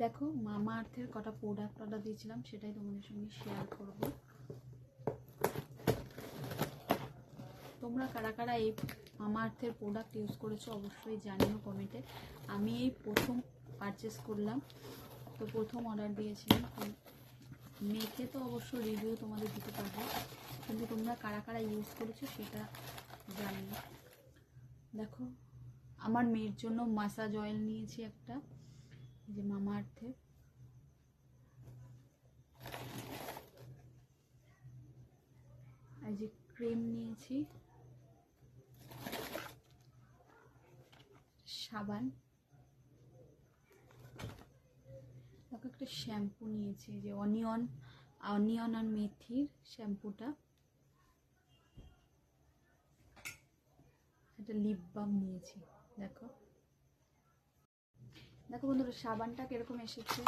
দেখো মামা আর্থের কটা প্রোডাক্ট অর্ডার দিয়েছিলাম, সেটাই তোমাদের সঙ্গে শেয়ার করব। তোমরা কারা কারা এই মামা আর্থের প্রোডাক্ট ইউজ করেছো অবশ্যই জানিও কমেন্টে। আমি এই প্রথম পারচেস করলাম, তো প্রথম অর্ডার দিয়েছিলাম। মেখে তো অবশ্য রিভিউ তোমাদের দিতে পারবো, কিন্তু তোমরা কারা কারা ইউজ করেছো সেটা জানিও। দেখো আমার মেয়ের জন্য মাসাজ অয়েল নিয়েছি একটা, যে মামা আর্থের। এই যে ক্রিম নিয়েছি, সাবান, দেখো একটা শ্যাম্পু নিয়েছি, যে অনিয়ন আর মেথির শ্যাম্পুটা। একটা লিপ বাম নিয়েছি। দেখো দেখো বন্ধুরা সাবানটা কিরকম এসেছে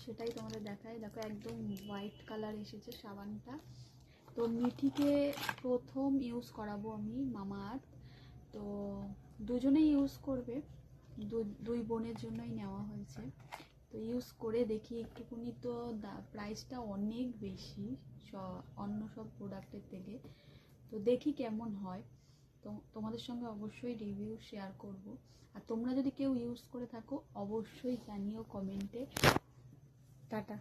সেটাই তোমাদের দেখায়। দেখো একদম হোয়াইট কালার এসেছে সাবানটা। তো মিঠিকে প্রথম ইউজ করাবো আমি মামা আর্থ, তো দুজনেই ইউজ করবে, দুই বোনের জন্যই নেওয়া হয়েছে। তো ইউজ করে দেখি একটুকুনি, তো প্রাইসটা অনেক বেশি অন্য সব প্রোডাক্টের থেকে। তো দেখি কেমন হয়, তো তোমাদের সঙ্গে অবশ্যই রিভিউ শেয়ার করব। আর তোমরা যদি কেউ ইউজ করে থাকো অবশ্যই জানিও কমেন্টে। টাটা।